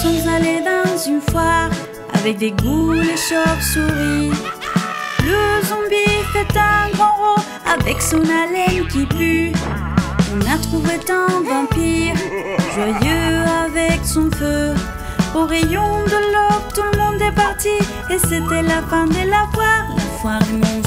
sommes allés dans une foire avec des goules et chauves-souris. Le zombie fait un grand rot avec son haleine qui pue. On a trouvé un vampire joyeux avec son feu. Au rayon de l'aube, tout le monde est parti et c'était la fin de la foire du monde.